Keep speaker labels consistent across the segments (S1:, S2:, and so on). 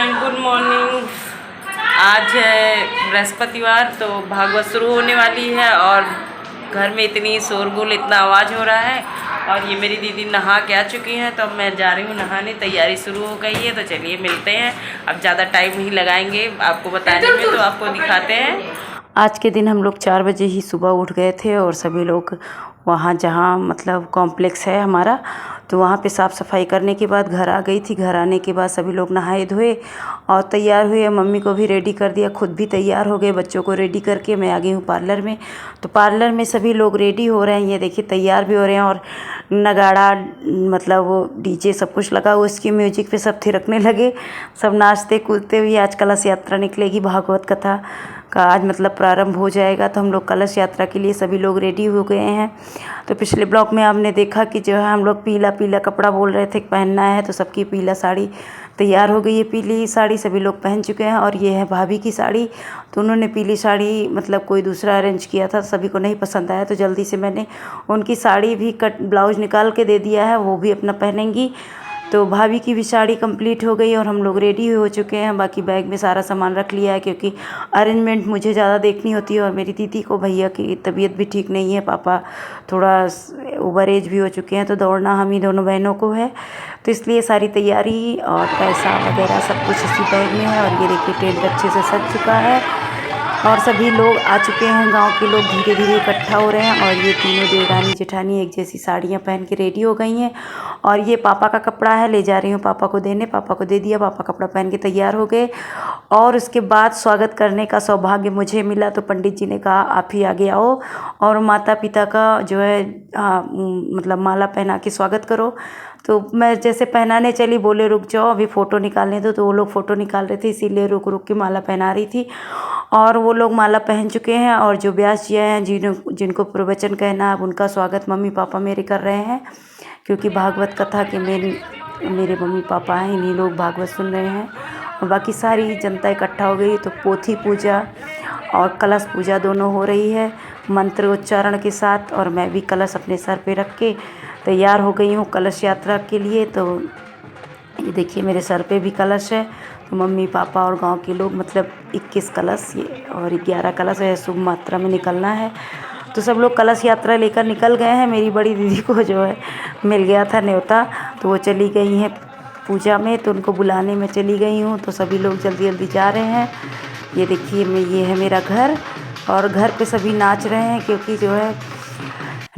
S1: Friend, good morning. आज है बृहस्पतिवार, तो भागवत शुरू होने वाली है और घर में इतनी शोरगुल, इतना आवाज़ हो रहा है। और ये मेरी दीदी नहा के आ चुकी हैं, तो अब मैं जा रही हूँ नहाने। तैयारी शुरू हो गई है, तो चलिए मिलते हैं। अब ज़्यादा टाइम नहीं लगाएंगे आपको बताने में, तो आपको दिखाते हैं। आज के दिन हम लोग 4 बजे ही सुबह उठ गए थे और सभी लोग वहाँ जहाँ मतलब कॉम्प्लेक्स है हमारा, तो वहाँ पे साफ़ सफाई करने के बाद घर आ गई थी। घर आने के बाद सभी लोग नहाए धोए और तैयार हुए। मम्मी को भी रेडी कर दिया, खुद भी तैयार हो गए। बच्चों को रेडी करके मैं आ गई हूँ पार्लर में। तो पार्लर में सभी लोग रेडी हो रहे हैं, ये देखिए तैयार भी हो रहे हैं। और नगाड़ा मतलब वो डीजे सब कुछ लगा हुआ, उसकी म्यूजिक पे सब थिरकने लगे, सब नाचते कूदते हुए। आज कलश यात्रा निकलेगी, भागवत कथा का आज मतलब प्रारंभ हो जाएगा। तो हम लोग कलश यात्रा के लिए सभी लोग रेडी हो गए हैं। तो पिछले ब्लॉग में आपने देखा कि जो है हम लोग पीला पीला कपड़ा बोल रहे थे पहनना है, तो सबकी पीला साड़ी तैयार हो गई है। पीली साड़ी सभी लोग पहन चुके हैं। और ये है भाभी की साड़ी, तो उन्होंने पीली साड़ी मतलब कोई दूसरा अरेंज किया था, सभी को नहीं पसंद आया, तो जल्दी से मैंने उनकी साड़ी भी कट ब्लाउज निकाल के दे दिया है, वो भी अपना पहनेंगी। तो भाभी की भी साड़ी कंप्लीट हो गई और हम लोग रेडी हो चुके हैं। बाकी बैग में सारा सामान रख लिया है, क्योंकि अरेंजमेंट मुझे ज़्यादा देखनी होती है। और मेरी दीदी को, भैया की तबीयत भी ठीक नहीं है, पापा थोड़ा ओवर एज भी हो चुके हैं, तो दौड़ना हम ही दोनों बहनों को है। तो इसलिए सारी तैयारी और पैसा वगैरह सब कुछ इसी बैग में है। और ये देखिए टेंट अच्छे से सज चुका है और सभी लोग आ चुके हैं। गांव के लोग धीरे धीरे इकट्ठा हो रहे हैं। और ये तीनों देवरानी जेठानी एक जैसी साड़ियाँ पहन के रेडी हो गई हैं। और ये पापा का कपड़ा है, ले जा रही हूँ पापा को देने। पापा को दे दिया, पापा कपड़ा पहन के तैयार हो गए। और उसके बाद स्वागत करने का सौभाग्य मुझे मिला, तो पंडित जी ने कहा आप ही आगे आओ और माता पिता का जो है मतलब माला पहना के स्वागत करो। तो मैं जैसे पहनाने चली, बोले रुक जाओ अभी फ़ोटो निकालने दो, तो वो लोग फ़ोटो निकाल रहे थे, इसीलिए रुक रुक के माला पहना रही थी। और वो लोग माला पहन चुके हैं। और जो व्यास जी हैं जिनको प्रवचन कहना, अब उनका स्वागत मम्मी पापा मेरे कर रहे हैं, क्योंकि भागवत कथा के मेरे मम्मी पापा हैं, इन्हीं लोग भागवत सुन रहे हैं। और बाकी सारी जनता इकट्ठा हो गई। तो पोथी पूजा और कलश पूजा दोनों हो रही है मंत्र उच्चारण के साथ। और मैं भी कलश अपने सर पे रख के तैयार हो गई हूँ कलश यात्रा के लिए। तो ये देखिए मेरे सर पे भी कलश है। तो मम्मी पापा और गांव के लोग मतलब 21 कलश ये और 11 कलश है, शुभ मात्रा में निकलना है। तो सब लोग कलश यात्रा लेकर निकल गए हैं। मेरी बड़ी दीदी को जो है मिल गया था न्योता, तो वो चली गई हैं पूजा में, तो उनको बुलाने में चली गई हूँ। तो सभी लोग जल्दी जल्दी जा रहे हैं। ये देखिए ये है मेरा घर, और घर पे सभी नाच रहे हैं, क्योंकि जो है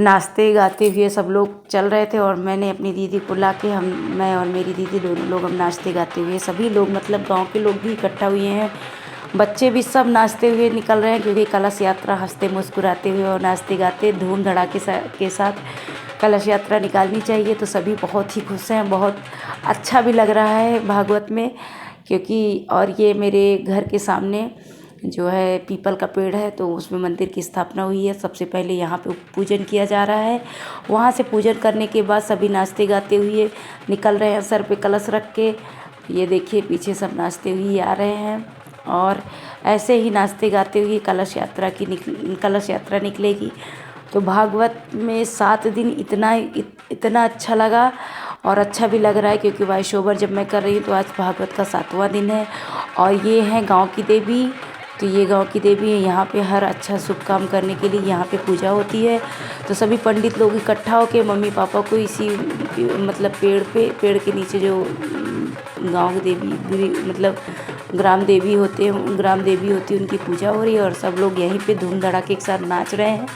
S1: नाचते गाते हुए सब लोग चल रहे थे। और मैंने अपनी दीदी को ला के मैं और मेरी दीदी दोनों लोग हम नाचते गाते हुए, सभी लोग मतलब गांव के लोग भी इकट्ठा हुए हैं, बच्चे भी सब नाचते हुए निकल रहे हैं। क्योंकि कलश यात्रा हंसते मुस्कुराते हुए और नाचते गाते धूम धड़ाके के साथ कलश यात्रा निकालनी चाहिए। तो सभी बहुत ही खुश हैं, बहुत अच्छा भी लग रहा है भागवत में, क्योंकि और ये मेरे घर के सामने जो है पीपल का पेड़ है, तो उसमें मंदिर की स्थापना हुई है। सबसे पहले यहाँ पे पूजन किया जा रहा है। वहाँ से पूजन करने के बाद सभी नाचते गाते हुए निकल रहे हैं, सर पे कलश रख के। ये देखिए पीछे सब नाचते हुए आ रहे हैं। और ऐसे ही नाचते गाते हुए कलश यात्रा निकलेगी। तो भागवत में 7 दिन इतना अच्छा लगा और अच्छा भी लग रहा है, क्योंकि वॉइस-ओवर जब मैं कर रही हूँ तो आज भागवत का 7वां दिन है। और ये है गांव की देवी, तो ये गांव की देवी है। यहाँ पे हर अच्छा शुभ काम करने के लिए यहाँ पे पूजा होती है। तो सभी पंडित लोग इकट्ठा होकर मम्मी पापा को इसी मतलब पेड़ के नीचे जो गांव की देवी मतलब ग्राम देवी होती है उनकी पूजा हो रही है। और सब लोग यहीं पे धूम धड़ाके के साथ नाच रहे हैं।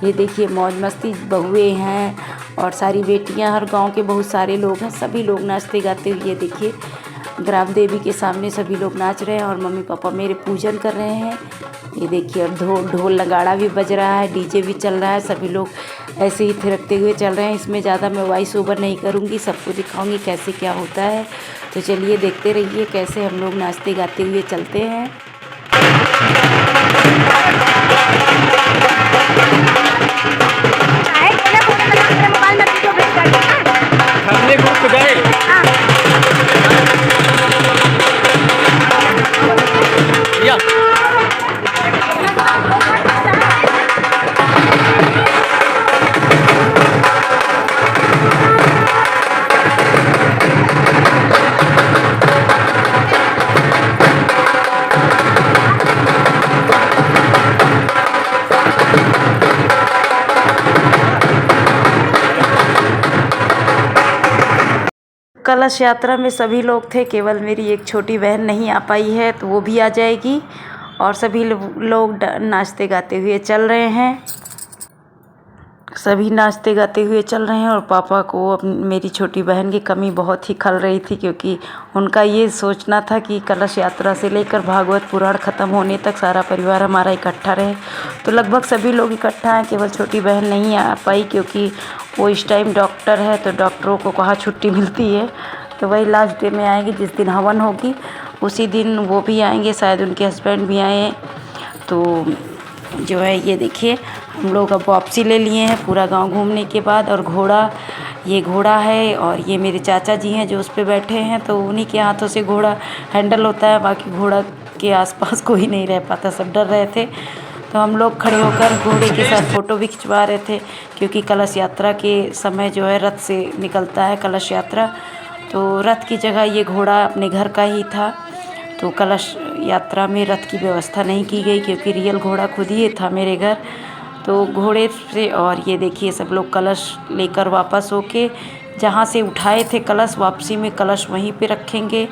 S1: ये देखिए मौज मस्ती, बहुएँ हैं और सारी बेटियां, हर गांव के बहुत सारे लोग हैं, सभी लोग नाचते गाते हुए ये देखिए ग्राम देवी के सामने सभी लोग नाच रहे हैं। और मम्मी पापा मेरे पूजन कर रहे हैं। ये देखिए और ढोल नगाड़ा भी बज रहा है, डीजे भी चल रहा है, सभी लोग ऐसे ही थिरकते हुए चल रहे हैं। इसमें ज़्यादा मैं वॉइस ओवर नहीं करूँगी, सबको दिखाऊंगी कैसे क्या होता है। तो चलिए देखते रहिए कैसे हम लोग नाचते गाते हुए चलते हैं।
S2: हमने ग्रुप गए या
S3: कलश यात्रा में सभी लोग थे, केवल मेरी एक छोटी बहन नहीं आ पाई है, तो वो भी आ जाएगी। और सभी लोग नाचते गाते हुए चल रहे हैं, सभी नाचते गाते हुए चल रहे हैं। और पापा को मेरी छोटी बहन की कमी बहुत ही खल रही थी, क्योंकि उनका ये सोचना था कि कलश यात्रा से लेकर भागवत पुराण ख़त्म होने तक सारा परिवार हमारा इकट्ठा रहे। तो लगभग सभी लोग इकट्ठा हैं, केवल छोटी बहन नहीं आ पाई, क्योंकि वो इस टाइम डॉक्टर है, तो डॉक्टरों को कहाँ छुट्टी मिलती है। तो वही लास्ट डे में आएंगे, जिस दिन हवन होगी उसी दिन वो भी आएंगे, शायद उनके हस्बैंड भी आए। तो जो है ये देखिए, हम लोग अब वापसी ले लिए हैं पूरा गांव घूमने के बाद। और घोड़ा, ये घोड़ा है और ये मेरे चाचा जी हैं जो उस पे बैठे हैं, तो उन्हीं के हाथों से घोड़ा हैंडल होता है। बाकी घोड़ा के आसपास कोई नहीं रह पाता, सब डर रहे थे। तो हम लोग खड़े होकर घोड़े के साथ फ़ोटो भी खिंचवा रहे थे, क्योंकि कलश यात्रा के समय जो है रथ से निकलता है कलश यात्रा, तो रथ की जगह ये घोड़ा अपने घर का ही था। तो कलश यात्रा में रथ की व्यवस्था नहीं की गई, क्योंकि रियल घोड़ा खुद ही था मेरे घर। तो घोड़े से, और ये देखिए सब लोग कलश लेकर वापस होके जहाँ से उठाए थे कलश, वापसी में कलश वहीं पे रखेंगे।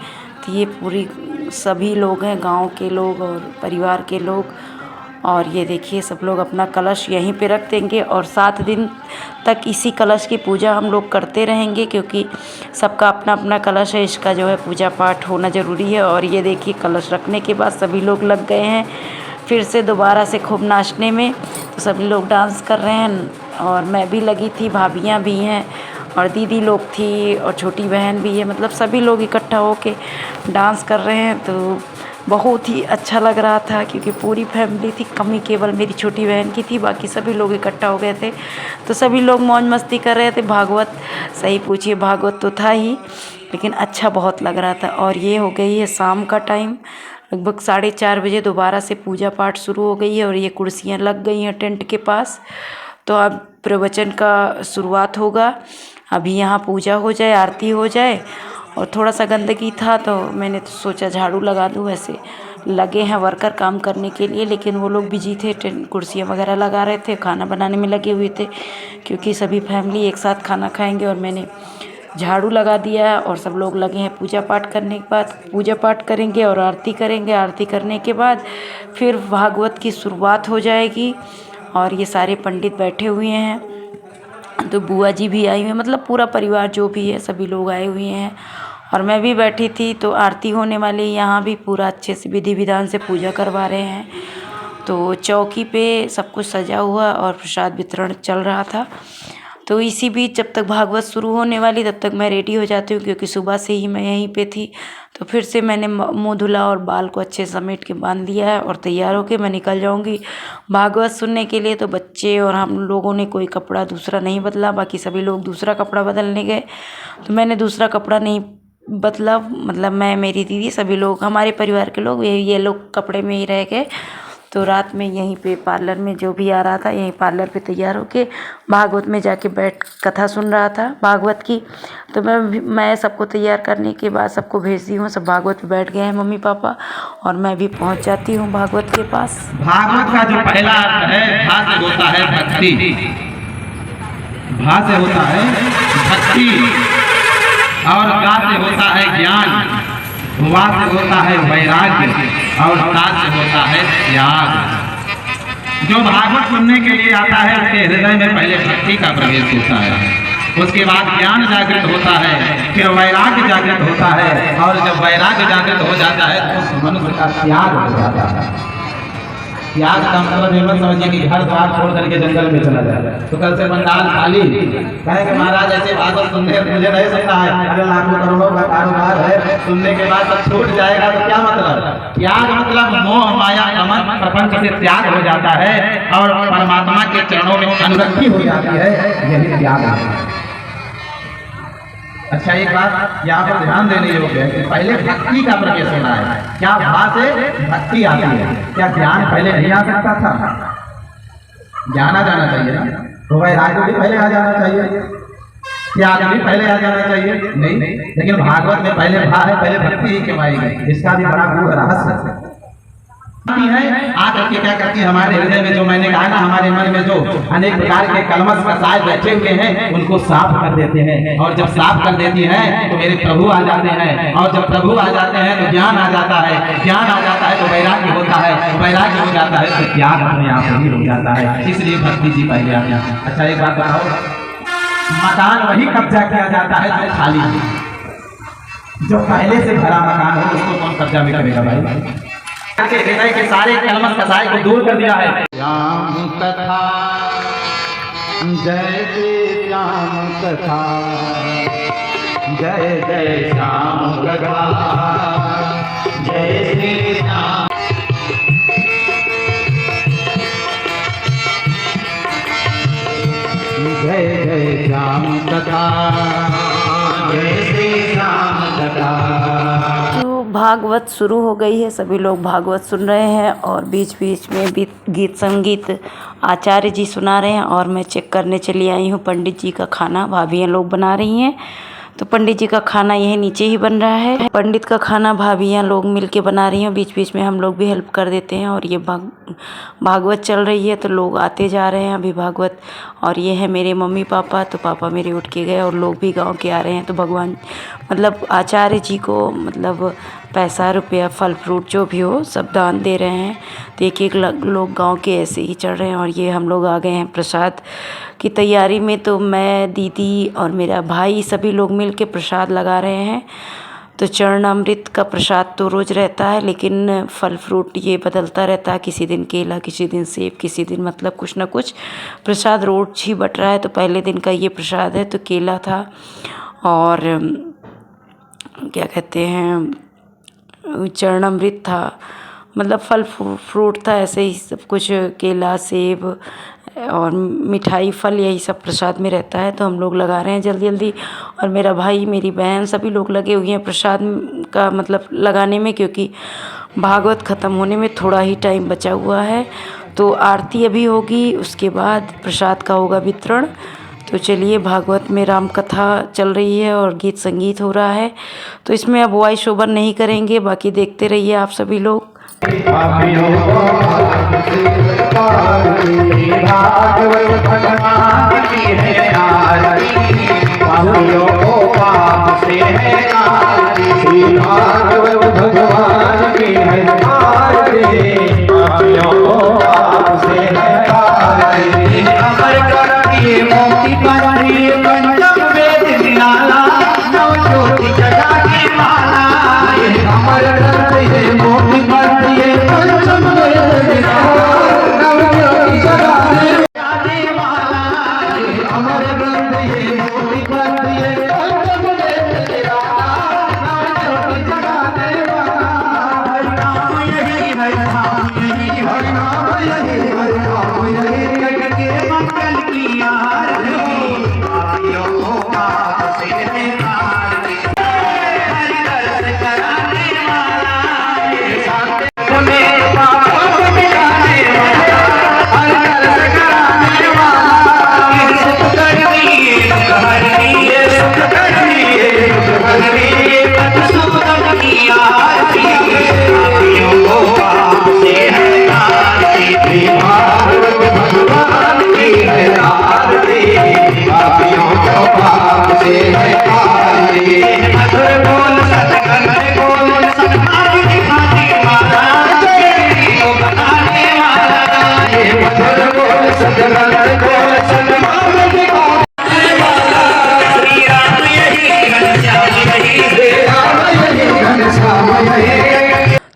S3: तो ये पूरी सभी लोग हैं, गांव के लोग और परिवार के लोग। और ये देखिए सब लोग अपना कलश यहीं पे रख देंगे, और 7 दिन तक इसी कलश की पूजा हम लोग करते रहेंगे, क्योंकि सबका अपना अपना कलश है, इसका जो है पूजा पाठ होना ज़रूरी है। और ये देखिए कलश रखने के बाद सभी लोग लग गए हैं फिर से दोबारा से खूब नाचने में। तो सभी लोग डांस कर रहे हैं, और मैं भी लगी थी, भाभियाँ भी हैं और दीदी लोग थी और छोटी बहन भी है, मतलब सभी लोग इकट्ठा होके डांस कर रहे हैं। तो बहुत ही अच्छा लग रहा था, क्योंकि पूरी फैमिली थी, कमी केवल मेरी छोटी बहन की थी, बाकी सभी लोग इकट्ठा हो गए थे। तो सभी लोग मौज मस्ती कर रहे थे। भागवत, सही पूछिए, भागवत तो था ही, लेकिन अच्छा बहुत लग रहा था। और ये हो गई है शाम का टाइम, लगभग 4:30 बजे दोबारा से पूजा पाठ शुरू हो गई है। और ये कुर्सियाँ लग गई हैं टेंट के पास। तो अब प्रवचन का शुरुआत होगा। अभी यहाँ पूजा हो जाए, आरती हो जाए। और थोड़ा सा गंदगी था, तो मैंने तो सोचा झाड़ू लगा दूँ। वैसे लगे हैं वर्कर काम करने के लिए, लेकिन वो लोग बिजी थे, कुर्सियाँ वगैरह लगा रहे थे, खाना बनाने में लगे हुए थे, क्योंकि सभी फैमिली एक साथ खाना खाएंगे। और मैंने झाड़ू लगा दिया, और सब लोग लगे हैं पूजा पाठ करने के बाद पूजा पाठ करेंगे और आरती करेंगे। आरती करने के बाद फिर भागवत की शुरुआत हो जाएगी। और ये सारे पंडित बैठे हुए हैं, तो बुआ जी भी आई हुई हैं, मतलब पूरा परिवार जो भी है सभी लोग आए हुए हैं। और मैं भी बैठी थी, तो आरती होने वाली, यहाँ भी पूरा अच्छे से विधि विधान से पूजा करवा रहे हैं। तो चौकी पे सब कुछ सजा हुआ और प्रसाद वितरण चल रहा था। तो इसी बीच जब तक भागवत शुरू होने वाली, तब तक मैं रेडी हो जाती हूँ, क्योंकि सुबह से ही मैं यहीं पे थी। तो फिर से मैंने मुँह धुला और बाल को अच्छे समेट के बांध दिया है, और तैयार होके मैं निकल जाऊँगी भागवत सुनने के लिए। तो बच्चे और हम लोगों ने कोई कपड़ा दूसरा नहीं बदला, बाकी सभी लोग दूसरा कपड़ा बदलने गए। तो मैंने दूसरा कपड़ा नहीं बदला, मतलब मैं, मेरी दीदी, सभी लोग, हमारे परिवार के लोग ये लोग कपड़े में ही रह गए। तो रात में यहीं पे पार्लर में जो भी आ रहा था, यहीं पार्लर पे तैयार होके भागवत में जाके बैठ कथा सुन रहा था भागवत की। तो मैं सबको तैयार करने के बाद सबको भेज दी हूँ, सब भागवत पे बैठ गए हैं मम्मी पापा, और मैं भी पहुँच जाती हूँ भागवत के पास।
S4: भागवत का जो पहला अर्थ है, भा से होता है भक्ति, भा से होता है भक्ति, और गा से होता है ज्ञान, वा से होता है वैराग्य, और ता से होता है त्याग। जो भागवत सुनने के लिए आता है, उसके हृदय में पहले भक्ति का प्रवेश होता है, उसके बाद ज्ञान जागृत होता है, फिर वैराग्य जागृत होता है, और जब वैराग्य जागृत हो जाता है तो उस मनुष्य का त्याग हो जाता है। त्याग का मतलब ये मत समझिए कि घर द्वार छोड़ करके जंगल में चला जाए। तो कल से पंडाल खाली, कहें कि महाराज ऐसे भागवत सुनने मुझे नहीं सुनना है, अगर लाखों करोड़ों का कारोबार है, सुनने के बाद सब छूट जाएगा, तो क्या मतलब? त्याग मतलब मोह माया कमल प्रपंच से त्याग हो जाता है, और परमात्मा के चरणों में अनुरक्ति हो जाती है, यही त्याग है। अच्छा, एक बात यहाँ पर ध्यान देने योग्य है कि पहले भक्ति का प्रवेश होना है। क्या भा से भक्ति आती है? क्या ज्ञान पहले नहीं आ सकता था? ज्ञान आ जाना चाहिए ना, तो वैराग्य भी पहले आ जाना चाहिए, त्याग भी पहले आ जाना चाहिए, नहीं? लेकिन भागवत में पहले भा है, पहले भक्ति ही कमाई गई। इसका भी बड़ा गूढ़ रहस्य है। है आकर के क्या करती है हमारे हृदय में, जो मैंने कहा ना हमारे मन में जो अनेक प्रकार के कलमश कसाए बैठे हुए हैं उनको साफ कर देते हैं। और जब साफ कर देती है तो मेरे प्रभु आ जाते हैं, और जब प्रभु आ जाते हैं तो ज्ञान आ जाता है, ज्ञान आ जाता है तो वैराग्य होता है, वैराग्य हो जाता है तो त्याग अपने आप ही हो जाता है। इसलिए भक्ति जी पहले आ जाते हैं। अच्छा एक बात बताओ, मकान वही कब्जा किया जाता है जो खाली है, जो पहले से भरा मकान हो उसको कौन कब्जा में करेगा भाई? के हृदय के सारे कलमश कसाए को दूर कर दिया है। श्याम कथा जय श्री श्याम कथा, जय जय श्याम कथा, जय श्री श्याम। जय जय श्याम कथा, जय श्री श्याम कथा।
S3: भागवत शुरू हो गई है, सभी लोग भागवत सुन रहे हैं और बीच बीच में भी गीत संगीत आचार्य जी सुना रहे हैं। और मैं चेक करने चली आई हूँ पंडित जी का खाना, भाभियाँ लोग बना रही हैं। तो पंडित जी का खाना यही नीचे ही बन रहा है। पंडित का खाना भाभियाँ लोग मिलके बना रही हैं, बीच बीच में हम लोग भी हेल्प कर देते हैं। और ये भागवत चल रही है तो लोग आते जा रहे हैं अभी भागवत। और ये है मेरे मम्मी पापा, तो पापा मेरे उठ के गए और लोग भी गांव के आ रहे हैं। तो भगवान मतलब आचार्य जी को मतलब पैसा रुपया फल फ्रूट जो भी हो सब दान दे रहे हैं। तो एक एक लोग गांव के ऐसे ही चढ़ रहे हैं। और ये हम लोग आ गए हैं प्रसाद की तैयारी में। तो मैं, दीदी और मेरा भाई सभी लोग मिल के प्रसाद लगा रहे हैं। तो चरणामृत का प्रसाद तो रोज़ रहता है, लेकिन फल फ्रूट ये बदलता रहता है, किसी दिन केला, किसी दिन सेब, किसी दिन मतलब कुछ ना कुछ प्रसाद रोज़ ही बट रहा है। तो पहले दिन का ये प्रसाद है, तो केला था और क्या कहते हैं चरणामृत था, मतलब फल फ्रूट था, ऐसे ही सब कुछ, केला सेब और मिठाई फल यही सब प्रसाद में रहता है। तो हम लोग लगा रहे हैं जल्दी जल्दी। और मेरा भाई, मेरी बहन सभी लोग लगे हुए हैं प्रसाद का मतलब लगाने में, क्योंकि भागवत ख़त्म होने में थोड़ा ही टाइम बचा हुआ है। तो आरती अभी होगी, उसके बाद प्रसाद का होगा वितरण। तो चलिए, भागवत में राम कथा चल रही है और गीत संगीत हो रहा है। तो इसमें अब वॉइस ओवर नहीं करेंगे, बाकी देखते रहिए आप सभी लोग।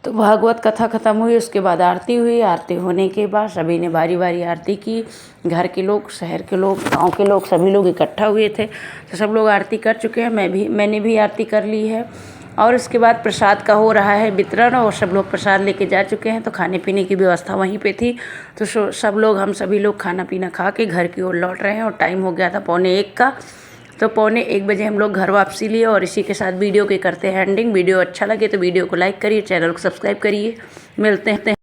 S3: तो भागवत कथा ख़त्म हुई, उसके बाद आरती हुई। आरती होने के बाद सभी ने बारी बारी आरती की। घर के लोग, शहर के लोग, गांव के लोग सभी लोग इकट्ठा हुए थे। तो सब लोग आरती कर चुके हैं, मैंने भी आरती कर ली है। और उसके बाद प्रसाद का हो रहा है वितरण और सब लोग प्रसाद लेके जा चुके हैं। तो खाने पीने की व्यवस्था वहीं पे थी। तो हम सभी लोग खाना पीना खा के घर की ओर लौट रहे हैं। और टाइम हो गया था 1:45 का। तो 1:45 बजे हम लोग घर वापसी लिए। और इसी के साथ वीडियो के करते हैं एंडिंग। वीडियो अच्छा लगे तो वीडियो को लाइक करिए, चैनल को सब्सक्राइब करिए। मिलते हैं।